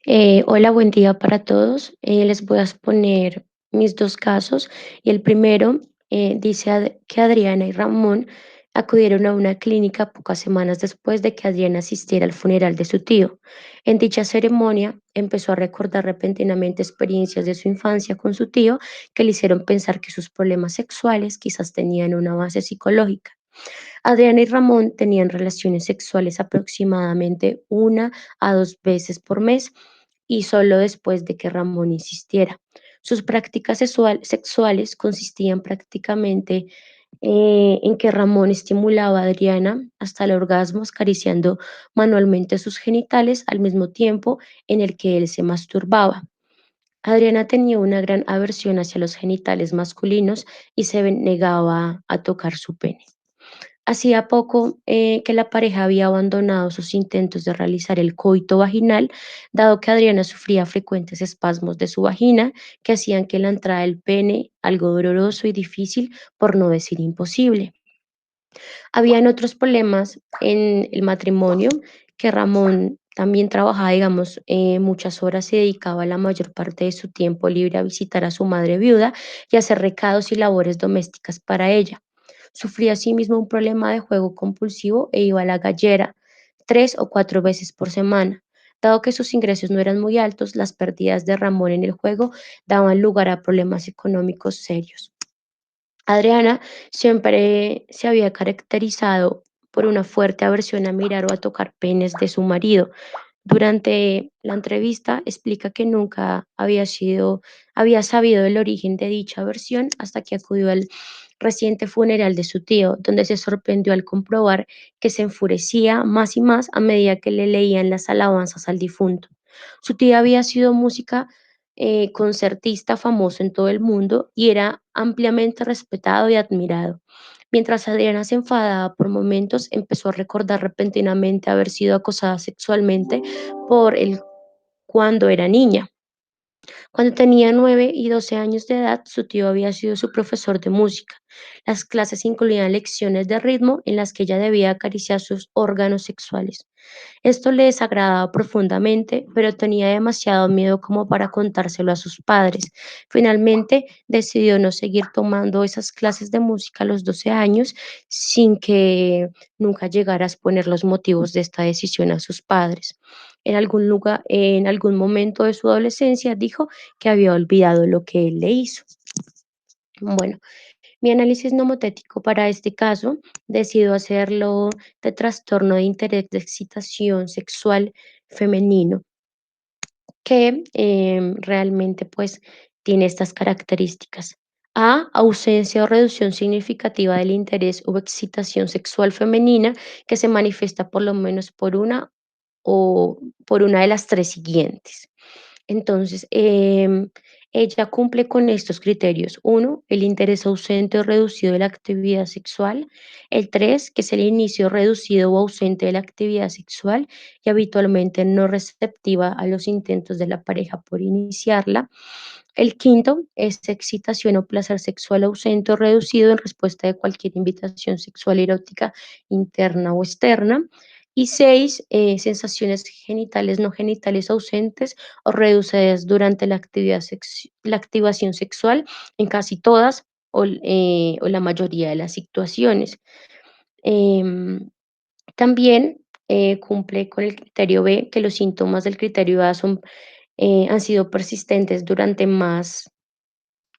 Hola, buen día para todos. Les voy a exponer mis dos casos y el primero dice que Adriana y Ramón acudieron a una clínica pocas semanas después de que Adriana asistiera al funeral de su tío. En dicha ceremonia empezó a recordar repentinamente experiencias de su infancia con su tío que le hicieron pensar que sus problemas sexuales quizás tenían una base psicológica. Adriana y Ramón tenían relaciones sexuales aproximadamente 1 a 2 veces por mes y solo después de que Ramón insistiera. Sus prácticas sexuales consistían prácticamente en que Ramón estimulaba a Adriana hasta el orgasmo, acariciando manualmente sus genitales al mismo tiempo en el que él se masturbaba. Adriana tenía una gran aversión hacia los genitales masculinos y se negaba a tocar su pene. Hacía poco que la pareja había abandonado sus intentos de realizar el coito vaginal, dado que Adriana sufría frecuentes espasmos de su vagina que hacían que la entrada del pene algo doloroso y difícil, por no decir imposible. Habían otros problemas en el matrimonio, que Ramón también trabajaba, digamos, muchas horas y dedicaba la mayor parte de su tiempo libre a visitar a su madre viuda y hacer recados y labores domésticas para ella. Sufría asimismo un problema de juego compulsivo e iba a la gallera 3 o 4 veces por semana. Dado que sus ingresos no eran muy altos, las pérdidas de Ramón en el juego daban lugar a problemas económicos serios. Adriana siempre se había caracterizado por una fuerte aversión a mirar o a tocar penes de su marido. Durante la entrevista explica que nunca había sabido el origen de dicha aversión hasta que acudió al reciente funeral de su tío, donde se sorprendió al comprobar que se enfurecía más y más a medida que le leían las alabanzas al difunto. Su tío había sido concertista famoso en todo el mundo y era ampliamente respetado y admirado. Mientras Adriana se enfadaba por momentos, empezó a recordar repentinamente haber sido acosada sexualmente por él cuando era niña. Cuando tenía 9 y 12 años de edad, su tío había sido su profesor de música. Las clases incluían lecciones de ritmo en las que ella debía acariciar sus órganos sexuales. Esto le desagradaba profundamente, pero tenía demasiado miedo como para contárselo a sus padres. Finalmente decidió no seguir tomando esas clases de música a los 12 años sin que nunca llegara a exponer los motivos de esta decisión a sus padres. En algún momento de su adolescencia dijo que había olvidado lo que él le hizo. Bueno, mi análisis nomotético para este caso decido hacerlo de trastorno de interés de excitación sexual femenino, que realmente pues tiene estas características. A, ausencia o reducción significativa del interés o excitación sexual femenina que se manifiesta por lo menos por una o por una de las tres siguientes. Entonces, ella cumple con estos criterios. Uno, el interés ausente o reducido de la actividad sexual. El tres, que es el inicio reducido o ausente de la actividad sexual y habitualmente no receptiva a los intentos de la pareja por iniciarla. El quinto es excitación o placer sexual ausente o reducido en respuesta de cualquier invitación sexual erótica interna o externa. Y seis, sensaciones genitales no genitales ausentes o reducidas durante la activación sexual en casi todas o la mayoría de las situaciones. Em, También cumple con el criterio B, que los síntomas del criterio A han sido persistentes durante más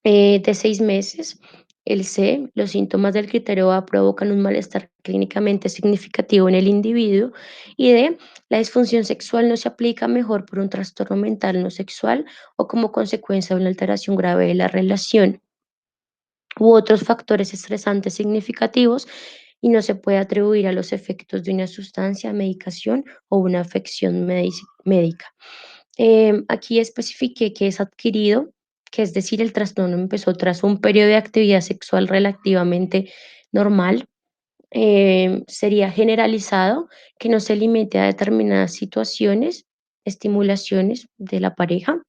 de 6 meses. El C, los síntomas del criterio A provocan un malestar clínicamente significativo en el individuo. Y D, la disfunción sexual no se aplica mejor por un trastorno mental no sexual o como consecuencia de una alteración grave de la relación u otros factores estresantes significativos y no se puede atribuir a los efectos de una sustancia, medicación o una afección médica. Aquí especifiqué que es adquirido, que es decir, el trastorno empezó tras un periodo de actividad sexual relativamente normal. Sería generalizado, que no se limite a determinadas situaciones, estimulaciones de la pareja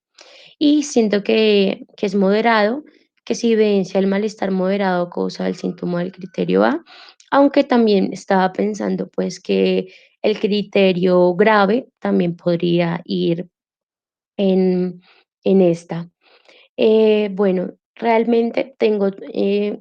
y siento que es moderado, que se evidencia el malestar moderado causa del síntoma del criterio A, aunque también estaba pensando pues que el criterio grave también podría ir en, en esta. Bueno, realmente tengo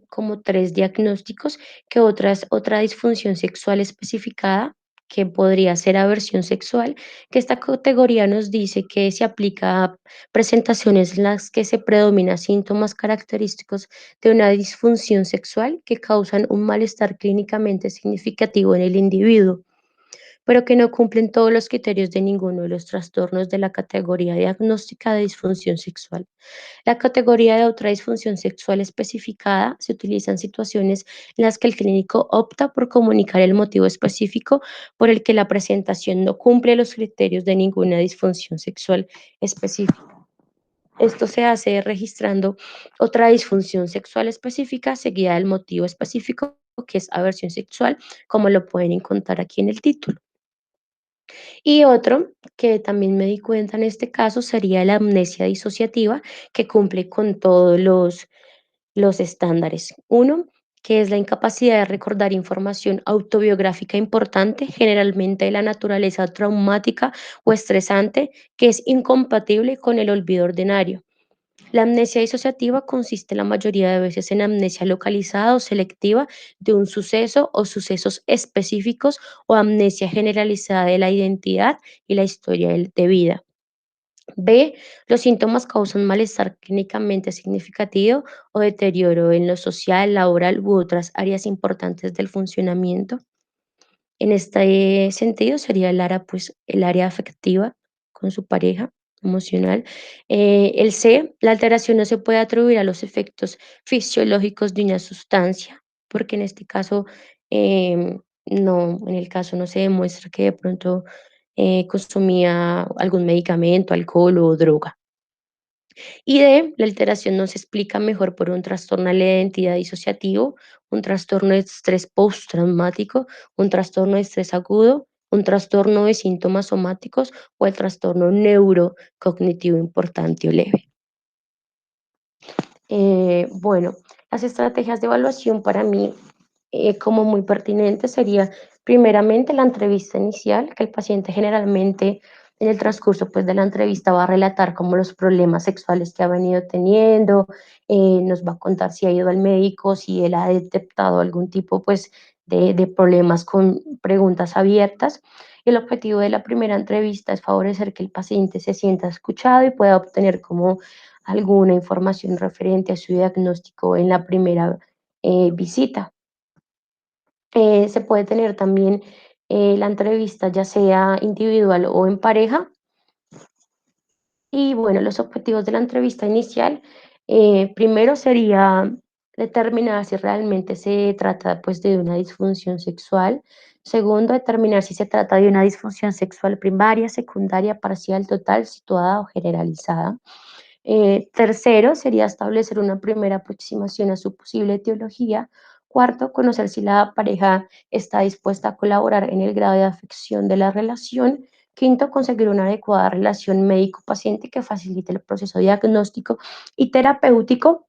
como tres diagnósticos, que otra disfunción sexual especificada, que podría ser aversión sexual, que esta categoría nos dice que se aplica a presentaciones en las que se predomina síntomas característicos de una disfunción sexual que causan un malestar clínicamente significativo en el individuo, pero que no cumplen todos los criterios de ninguno de los trastornos de la categoría diagnóstica de disfunción sexual. La categoría de otra disfunción sexual especificada se utiliza en situaciones en las que el clínico opta por comunicar el motivo específico por el que la presentación no cumple los criterios de ninguna disfunción sexual específica. Esto se hace registrando otra disfunción sexual específica seguida del motivo específico, que es aversión sexual, como lo pueden encontrar aquí en el título. Y otro que también me di cuenta en este caso sería la amnesia disociativa, que cumple con todos los estándares. Uno, que es la incapacidad de recordar información autobiográfica importante, generalmente de la naturaleza traumática o estresante, que es incompatible con el olvido ordinario. La amnesia disociativa consiste la mayoría de veces en amnesia localizada o selectiva de un suceso o sucesos específicos, o amnesia generalizada de la identidad y la historia de vida. B. Los síntomas causan malestar clínicamente significativo o deterioro en lo social, laboral u otras áreas importantes del funcionamiento. En este sentido sería pues, el área afectiva con su pareja emocional. El C, la alteración no se puede atribuir a los efectos fisiológicos de una sustancia, porque en este caso, no, en el caso no se demuestra que de pronto consumía algún medicamento, alcohol o droga. Y D, la alteración no se explica mejor por un trastorno de la identidad disociativo, un trastorno de estrés postraumático, un trastorno de estrés agudo, un trastorno de síntomas somáticos o el trastorno neurocognitivo importante o leve. Bueno, las estrategias de evaluación para mí, como muy pertinentes, sería primeramente la entrevista inicial, que el paciente generalmente en el transcurso pues, de la entrevista va a relatar como los problemas sexuales que ha venido teniendo, nos va a contar si ha ido al médico, si él ha detectado algún tipo pues, de problemas con preguntas abiertas. El objetivo de la primera entrevista es favorecer que el paciente se sienta escuchado y pueda obtener como alguna información referente a su diagnóstico en la primera visita. Se puede tener también la entrevista ya sea individual o en pareja. Y bueno, los objetivos de la entrevista inicial, primero sería determinar si realmente se trata pues de una disfunción sexual. Segundo, determinar si se trata de una disfunción sexual primaria, secundaria, parcial, total, situada o generalizada. Tercero, sería establecer una primera aproximación a su posible etiología. Cuarto, conocer si la pareja está dispuesta a colaborar en el grado de afección de la relación. Quinto, conseguir una adecuada relación médico-paciente que facilite el proceso diagnóstico y terapéutico.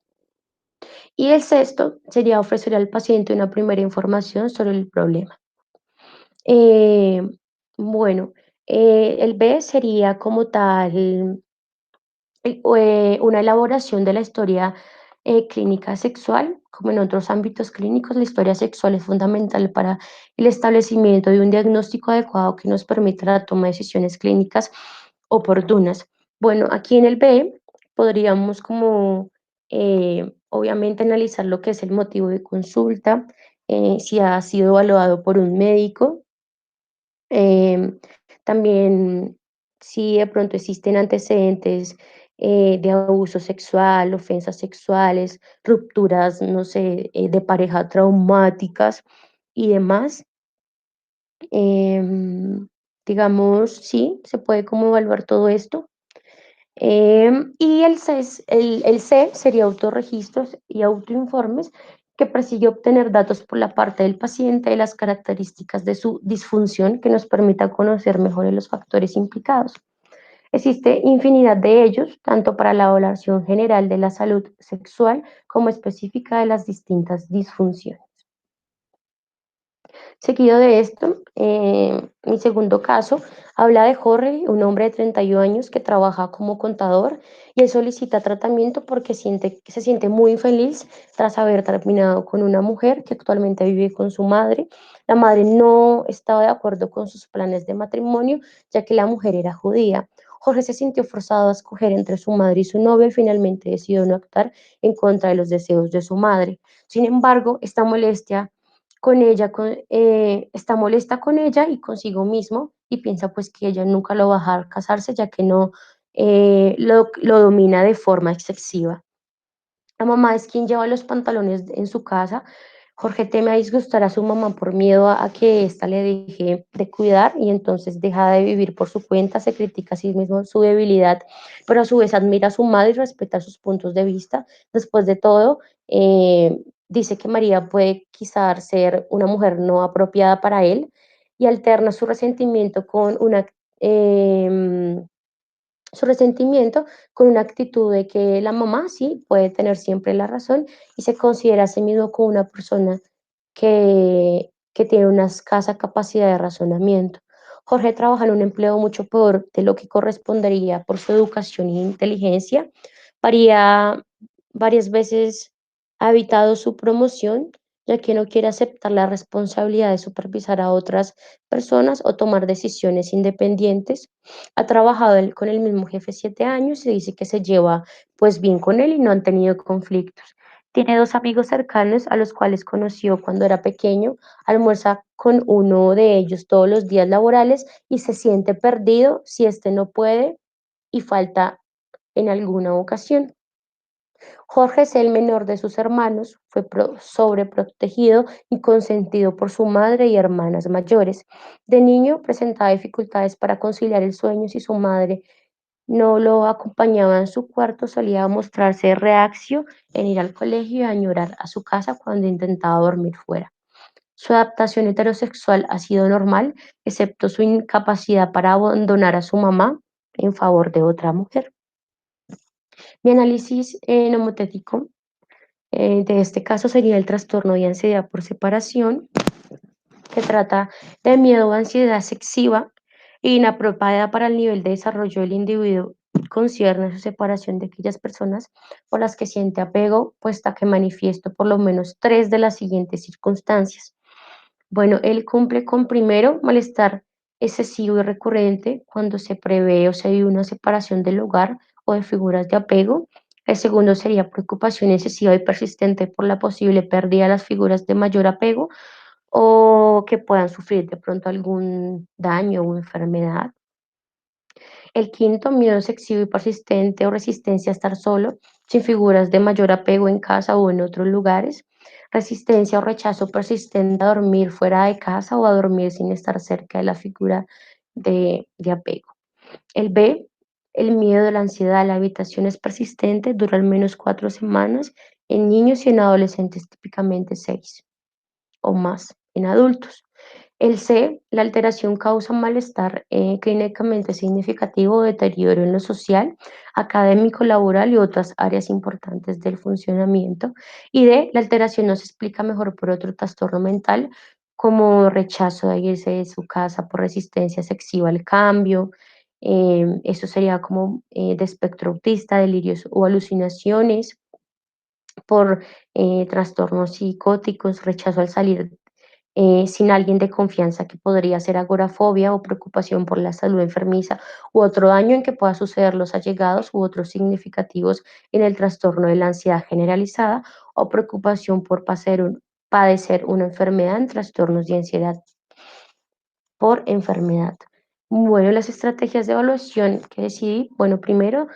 Y el sexto sería ofrecer al paciente una primera información sobre el problema. Eh, bueno, el B sería como tal una elaboración de la historia clínica sexual. Como en otros ámbitos clínicos, la historia sexual es fundamental para el establecimiento de un diagnóstico adecuado que nos permita la toma de decisiones clínicas oportunas. Bueno, aquí en el B podríamos como, obviamente, analizar lo que es el motivo de consulta, si ha sido evaluado por un médico. Em, También si de pronto existen antecedentes de abuso sexual, ofensas sexuales, rupturas, no sé, de pareja traumáticas y demás. Em, digamos, sí, se puede como evaluar todo esto. Y el C sería autorregistros y autoinformes, que persigue obtener datos por la parte del paciente de las características de su disfunción, que nos permita conocer mejor los factores implicados. Existe infinidad de ellos, tanto para la evaluación general de la salud sexual como específica de las distintas disfunciones. Seguido de esto, mi segundo caso Habla de Jorge, un hombre de 31 años que trabaja como contador y él solicita tratamiento porque se siente muy infeliz tras haber terminado con una mujer que actualmente vive con su madre. La madre no estaba de acuerdo con sus planes de matrimonio, ya que la mujer era judía. Jorge se sintió forzado a escoger entre su madre y su novia y finalmente decidió no actuar en contra de los deseos de su madre. Sin embargo, está molesta con ella y consigo mismo y piensa pues que ella nunca lo va a dejar casarse ya que no lo domina de forma excesiva. La mamá es quien lleva los pantalones en su casa. Jorge teme a disgustar a su mamá por miedo a que ésta le deje de cuidar y entonces deja de vivir por su cuenta, se critica a sí mismo su debilidad, pero a su vez admira a su madre y respeta sus puntos de vista. Después de todo, dice que María puede quizás ser una mujer no apropiada para él y alterna em, su resentimiento con una actitud de que la mamá sí puede tener siempre la razón y se considera a sí mismo como una persona que tiene una escasa capacidad de razonamiento. Jorge trabaja en un empleo mucho peor de lo que correspondería por su educación e inteligencia. Varía, Varias veces ha evitado su promoción, ya que no quiere aceptar la responsabilidad de supervisar a otras personas o tomar decisiones independientes. Ha trabajado con el mismo jefe 7 años y dice que se lleva pues bien con él y no han tenido conflictos. Tiene dos amigos cercanos a los cuales conoció cuando era pequeño, almuerza con uno de ellos todos los días laborales y se siente perdido si éste no puede y falta en alguna ocasión. Jorge es el menor de sus hermanos, fue sobreprotegido y consentido por su madre y hermanas mayores. De niño presentaba dificultades para conciliar el sueño si su madre no lo acompañaba en su cuarto, solía mostrarse reacio en ir al colegio y añorar a su casa cuando intentaba dormir fuera. Su adaptación heterosexual ha sido normal, excepto su incapacidad para abandonar a su mamá en favor de otra mujer. Mi análisis nomotético de este caso sería el trastorno de ansiedad por separación, que trata de miedo o ansiedad excesiva e inapropiada para el nivel de desarrollo del individuo. Concierne su separación de aquellas personas por las que siente apego, puesta que manifiesto por lo menos tres de las siguientes circunstancias. Bueno, él cumple con primero, malestar excesivo y recurrente cuando se prevé o se vive una separación del hogar o de figuras de apego. El segundo sería preocupación excesiva y persistente por la posible pérdida de las figuras de mayor apego o que puedan sufrir de pronto algún daño o enfermedad. El quinto, miedo excesivo y persistente o resistencia a estar solo, sin figuras de mayor apego en casa o en otros lugares. Resistencia o rechazo persistente a dormir fuera de casa o a dormir sin estar cerca de la figura de apego. El B, el miedo, la ansiedad, la habitación es persistente, dura al menos 4 semanas en niños y en adolescentes, típicamente 6 o más en adultos. El C, la alteración causa malestar clínicamente significativo o deterioro en lo social, académico, laboral y otras áreas importantes del funcionamiento. Y D, la alteración no se explica mejor por otro trastorno mental, como rechazo de irse de su casa por resistencia excesiva al cambio. Eso sería como de espectro autista, delirios o alucinaciones por trastornos psicóticos, rechazo al salir sin alguien de confianza, que podría ser agorafobia o preocupación por la salud enfermiza u otro daño en que pueda suceder los allegados u otros significativos en el trastorno de la ansiedad generalizada o preocupación por padecer una enfermedad en trastornos de ansiedad por enfermedad. Bueno, las estrategias de evaluación que decidí, bueno, primero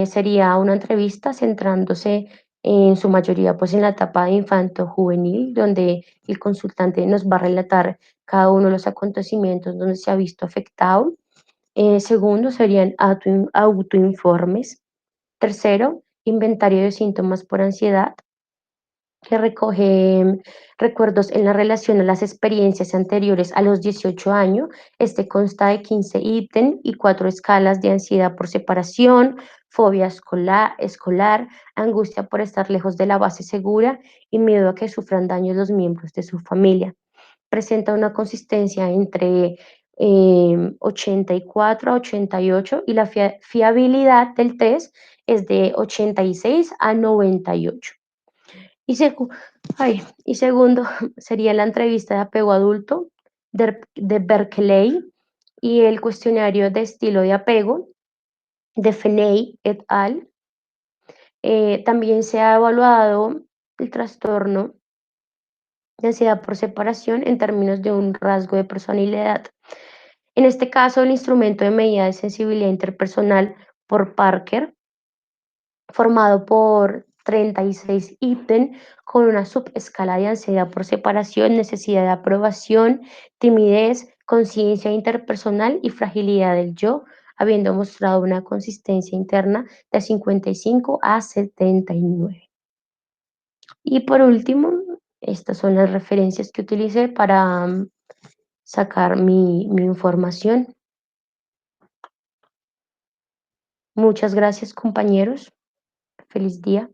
sería una entrevista centrándose en su mayoría pues en la etapa de infanto juvenil, donde el consultante nos va a relatar cada uno de los acontecimientos donde se ha visto afectado. Segundo, serían autoinformes. Tercero, inventario de síntomas por ansiedad que recoge recuerdos en la relación a las experiencias anteriores a los 18 años. Este consta de 15 ítems y 4 escalas de ansiedad por separación, fobia escolar, angustia por estar lejos de la base segura y miedo a que sufran daños los miembros de su familia. Presenta una consistencia entre 84 a 88 y la fiabilidad del test es de 86 a 98. Y, y segundo sería la entrevista de apego adulto de Berkeley y el cuestionario de estilo de apego de Feney et al. También se ha evaluado el trastorno de ansiedad por separación en términos de un rasgo de personalidad. En este caso, el instrumento de medida de sensibilidad interpersonal por Parker, formado por 36 ítems con una subescala de ansiedad por separación, necesidad de aprobación, timidez, conciencia interpersonal y fragilidad del yo, habiendo mostrado una consistencia interna de 55 a 79. Y por último, estas son las referencias que utilicé para sacar mi información. Muchas gracias, compañeros. Feliz día.